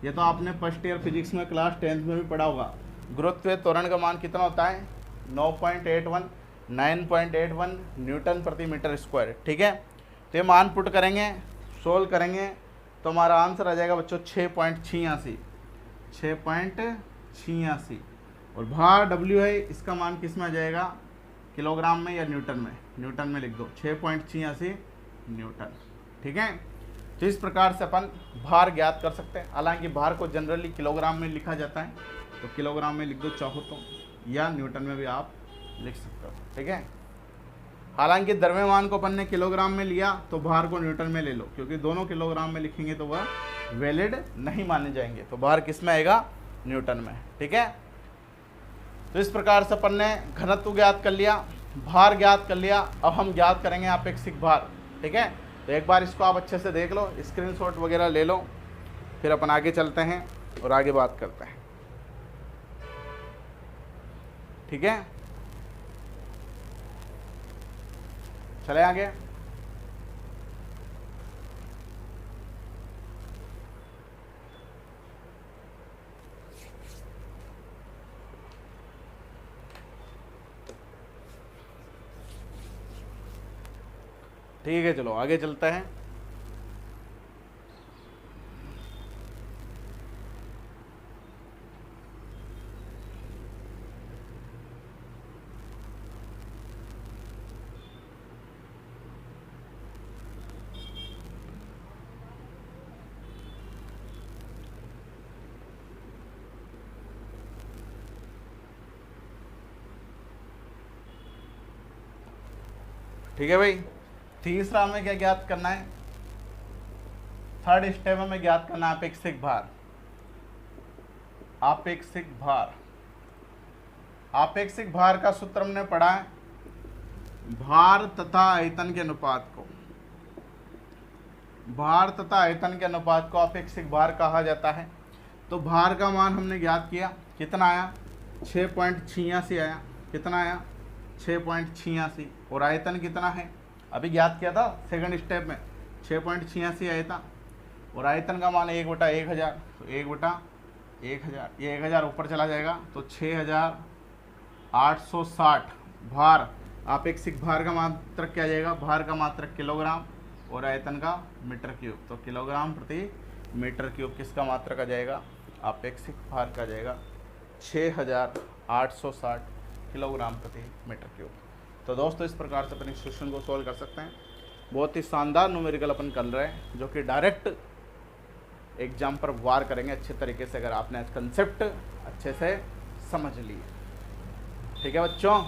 ये तो आपने फर्स्ट ईयर फिजिक्स में क्लास 10th में भी पढ़ा होगा। गुरुत्व त्वरण का मान कितना होता है 9.81 न्यूटन प्रति मीटर स्क्वायर। ठीक है, तो ये मान पुट करेंगे, सोल्व करेंगे, तो हमारा आंसर आ जाएगा बच्चों 6.86, और भार W है, इसका मान किस में आ जाएगा, किलोग्राम में या न्यूटन में, न्यूटन में लिख दो 6.86 न्यूटन। ठीक है, तो इस प्रकार से अपन भार ज्ञात कर सकते हैं। हालांकि भार को जनरली किलोग्राम में लिखा जाता है, तो किलोग्राम में लिख दो चाहो तो, या न्यूटन में भी आप लिख सकते हो। ठीक है, हालांकि द्रव्यमान को अपन ने किलोग्राम में लिया तो भार को न्यूटन में ले लो, क्योंकि दोनों किलोग्राम में लिखेंगे तो वह वैलिड नहीं माने जाएंगे, तो भार किस में आएगा, न्यूटन में। ठीक है, तो इस प्रकार से अपन ने घनत्व ज्ञात कर लिया, भार ज्ञात कर लिया। अब हम ज्ञात करेंगे आपेक्षिक भार। ठीक है, तो एक बार इसको आप अच्छे से देख लो, स्क्रीनशॉट वगैरह ले लो, फिर अपन आगे चलते हैं और आगे बात करते हैं। ठीक है, चले आगे। ठीक है, चलो आगे चलते हैं। ठीक है भाई, तीसरा हमें क्या ज्ञात करना है, थर्ड स्टेप में ज्ञात करना है आपेक्षिक भार। आपेक्षिक भार, आपेक्षिक भार का सूत्र हमने पढ़ा है, भार तथा आयतन के अनुपात को, भार तथा आयतन के अनुपात को आपेक्षिक भार कहा जाता है। तो भार का मान हमने ज्ञात किया, कितना आया, 6.86 आया। कितना आया, 6.86। और आयतन कितना है, अभी ज्ञात किया था सेकंड स्टेप में, 6.86 आया था। और आयतन का मान 1/1000, तो 1/1000, ये 1000 ऊपर चला जाएगा तो 6860 भार। आपेक्षिक भार का मात्रक क्या आ जाएगा, भार का मात्रक किलोग्राम और आयतन का मीटर क्यूब। तो किलोग्राम प्रति मीटर क्यूब किसका मात्रक आ जाएगा, आपेक्षिक भार का जाएगा 6860 किलोग्राम प्रति मीटर क्यूब। तो दोस्तों इस प्रकार से अपन इस क्वेश्चन को सॉल्व कर सकते हैं। बहुत ही शानदार न्यूमेरिकल अपन कर रहे हैं, जो कि डायरेक्ट एग्जाम पर वार करेंगे अच्छे तरीके से, अगर आपने कंसेप्ट अच्छे से समझ लिए। ठीक है बच्चों,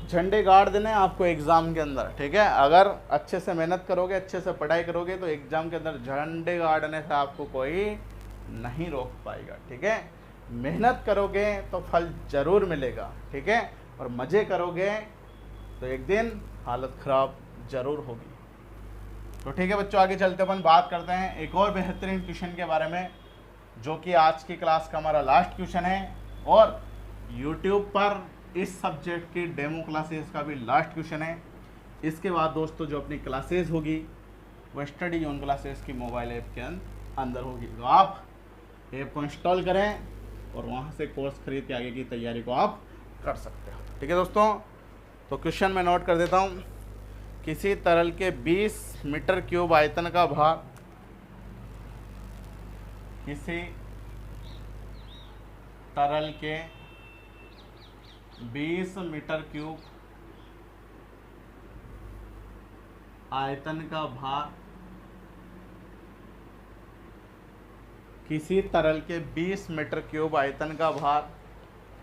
झंडे गाड़ देने आपको एग्ज़ाम के अंदर। ठीक है, अगर अच्छे से मेहनत करोगे, अच्छे से पढ़ाई करोगे, तो एग्ज़ाम के अंदर झंडे गाड़ने से आपको कोई नहीं रोक पाएगा। ठीक है, मेहनत करोगे तो फल ज़रूर मिलेगा। ठीक है, और मज़े करोगे तो एक दिन हालत ख़राब ज़रूर होगी। तो ठीक है बच्चों, आगे चलते अपन बात करते हैं एक और बेहतरीन क्वेश्चन के बारे में, जो कि आज की क्लास का हमारा लास्ट क्वेश्चन है और YouTube पर इस सब्जेक्ट की डेमो क्लासेस का भी लास्ट क्वेश्चन है। इसके बाद दोस्तों जो अपनी क्लासेस होगी वो स्टडी जोन क्लासेस की मोबाइल ऐप के अंदर होगी। तो आप ऐप को इंस्टॉल करें और वहाँ से कोर्स खरीद के आगे की तैयारी को आप कर सकते हो। ठीक है दोस्तों, तो क्वेश्चन मैं नोट कर देता हूँ। किसी तरल के 20 मीटर क्यूब आयतन का भार, किसी तरल के 20 मीटर क्यूब आयतन का भार, किसी तरल के 20 मीटर क्यूब आयतन का भार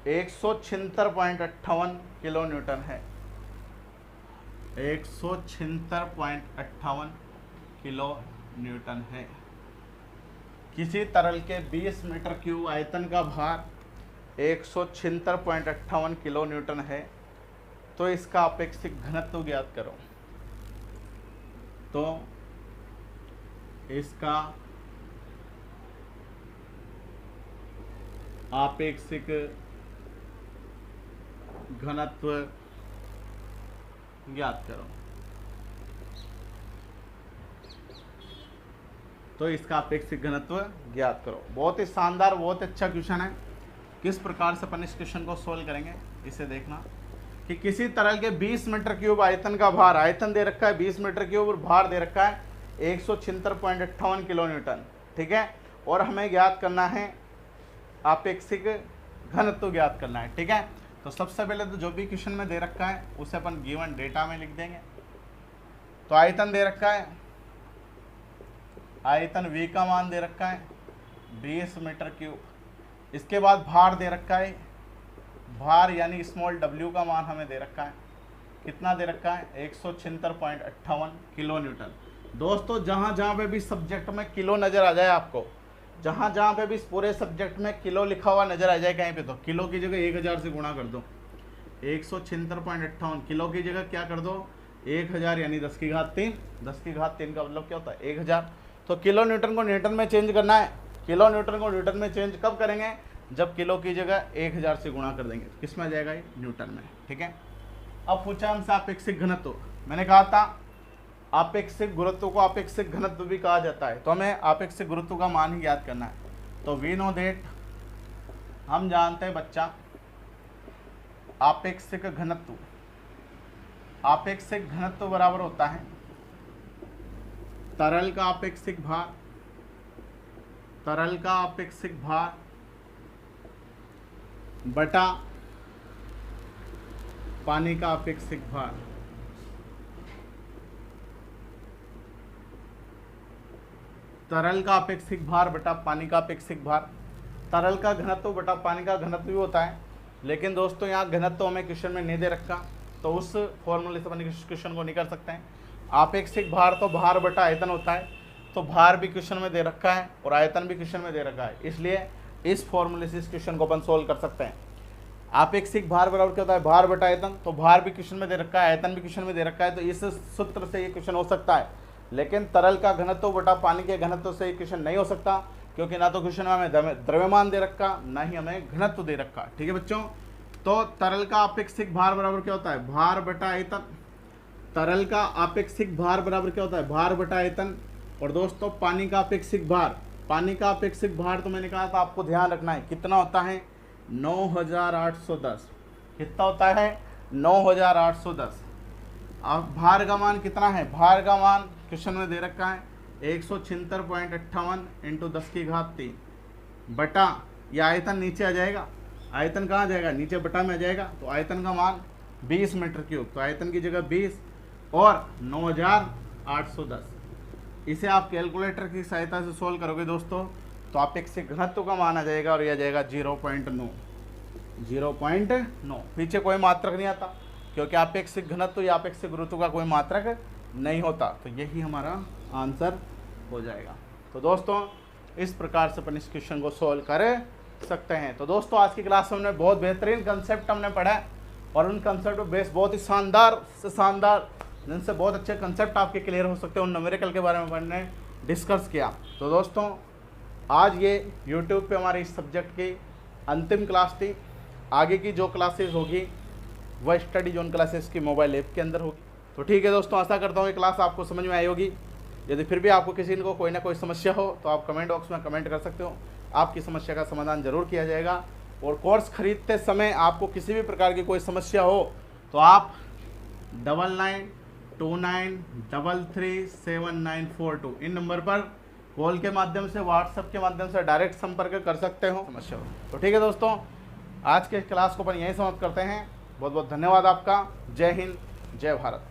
176.58 किलो न्यूटन है। 176.58 किलो न्यूटन है। किसी तरल के 20 मीटर क्यूब आयतन का भार 176.58 किलो न्यूटन है। तो इसका आपेक्षिक घनत्व ज्ञात करो। तो इसका आपेक्षिक घनत्व ज्ञात करो। तो इसका अपेक्षित घनत्व ज्ञात करो। बहुत ही शानदार, बहुत अच्छा क्वेश्चन है। किस प्रकार से अपन इस क्वेश्चन को सोल्व करेंगे इसे देखना कि किसी तरल के 20 मीटर क्यूब आयतन का भार, आयतन दे रखा है 20 मीटर क्यूब और भार दे रखा है 176.58 किलो न्यूटन। ठीक है, और हमें ज्ञात करना है आपेक्षिक घनत्व ज्ञात करना है। ठीक है, तो सबसे पहले तो जो भी क्वेश्चन में दे रखा है उसे अपन गिवन डेटा में लिख देंगे। तो आयतन दे रखा है, आयतन V का मान दे रखा है 20 मीटर क्यूब। इसके बाद भार दे रखा है, भार यानी स्मॉल w का मान हमें दे रखा है, कितना दे रखा है 176.58 किलो न्यूटन। दोस्तों जहाँ जहाँ पे भी सब्जेक्ट में किलो नज़र आ जाए आपको, जहाँ जहाँ पे भी इस पूरे सब्जेक्ट में किलो लिखा हुआ नजर आ जाए कहीं पे, तो किलो की जगह 1000 से गुणा कर दो। 176.58 किलो की जगह क्या कर दो 1000, यानी 10 की घात 3। 10 की घात 3 का मतलब क्या होता है 1000। तो किलो न्यूटन को न्यूटन में चेंज करना है। किलो न्यूटन को न्यूटन में चेंज कब करेंगे, जब किलो की जगह 1000 से गुणा कर देंगे। किस में आ जाएगा ये, न्यूटन में। ठीक है। अब पूछा हमसे आपेक्षिक घनत्व। मैंने कहा था आपेक्षिक गुरुत्व को आपेक्षिक घनत्व भी कहा जाता है, तो हमें आपेक्षिक गुरुत्व का मान ही याद करना है। तो वी नो दैट, हम जानते हैं बच्चा, आपेक्षिक घनत्व, आपेक्षिक घनत्व बराबर होता है तरल का आपेक्षिक भार, तरल का आपेक्षिक भार बटा पानी का आपेक्षिक भार। तरल का अपेक्षिक भार बटा पानी का अपेक्षिक भार। तरल का घनत्व बटा पानी का घनत्व भी होता है, लेकिन दोस्तों यहाँ घनत्व हमें क्वेश्चन में नहीं दे रखा, तो उस फॉर्मूले से अपन क्वेश्चन को नहीं कर सकते हैं। आपेक्षिक भार तो भार बटा आयतन होता है, तो भार भी क्वेश्चन में दे रखा है और आयतन भी क्वेश्चन में दे रखा है, इसलिए इस फॉर्मूले से इस क्वेश्चन को अपन सोल्व कर सकते हैं। आपेक्षिक भार बराबर क्या होता है, भार बटा आयतन, तो भार भी क्वेश्चन में दे रखा है, आयतन भी क्वेश्चन में दे रखा है, तो इस सूत्र से ये क्वेश्चन हो सकता है। लेकिन तरल का घनत्व बटा पानी के घनत्व से क्वेश्चन नहीं हो सकता, क्योंकि ना तो क्वेश्चन में हमें द्रव्यमान दे रखा, ना ही हमें घनत्व दे रखा। ठीक है बच्चों, तो तरल का अपेक्षिक भार बराबर क्या होता है, भार बटा आयतन। तरल का अपेक्षिक भार बराबर क्या होता है, भार बटा आयतन। और दोस्तों पानी का अपेक्षिक भार, पानी का अपेक्षिक भार तो मैंने कहा था आपको ध्यान रखना है, कितना होता है 9810। कितना होता है 9810। अब भार का मान कितना है, भार का मान क्वेश्चन में दे रखा है 176.58 इंटू 10 की घात 3 बटा, ये आयतन नीचे आ जाएगा, आयतन कहाँ जाएगा, नीचे बटा में आ जाएगा, तो आयतन का मान 20 मीटर क्यूब, तो आयतन की जगह 20 और 9810। इसे आप कैलकुलेटर की सहायता से सोल्व करोगे दोस्तों, तो अपेक्षिक घनत्व का मान आ जाएगा और यह आ जाएगा 0.9। 0.9, पीछे कोई मात्रक नहीं आता, क्योंकि अपेक्षिक घनत्व या अपेक्षिक गुरुत्व का कोई मात्रक नहीं होता, तो यही हमारा आंसर हो जाएगा। तो दोस्तों इस प्रकार से अपन इस क्वेश्चन को सोल्व कर सकते हैं। तो दोस्तों आज की क्लास में हमने बहुत बेहतरीन कंसेप्ट हमने पढ़ा है, और उन कंसेप्ट बेस बहुत ही शानदार से शानदार, जिनसे बहुत अच्छे कंसेप्ट आपके क्लियर हो सकते हैं, उन न्यूमेरिकल के बारे में हमने डिस्कस किया। तो दोस्तों आज ये यूट्यूब पे हमारे इस सब्जेक्ट की अंतिम क्लास थी। आगे की जो क्लासेस होगी वह स्टडी जोन क्लासेस की मोबाइल ऐप के अंदर होगी। तो ठीक है दोस्तों, आशा करता हूँ ये क्लास आपको समझ में आई होगी। यदि फिर भी आपको किसी को कोई ना कोई समस्या हो तो आप कमेंट बॉक्स में कमेंट कर सकते हो, आपकी समस्या का समाधान जरूर किया जाएगा। और कोर्स खरीदते समय आपको किसी भी प्रकार की कोई समस्या हो तो आप 9929333942 इन नंबर पर कॉल के माध्यम से, व्हाट्सएप के माध्यम से डायरेक्ट संपर्क कर सकते हो समस्या हो। तो ठीक है दोस्तों, आज के क्लास को अपन यहीं समाप्त करते हैं। बहुत बहुत धन्यवाद आपका। जय हिंद, जय भारत।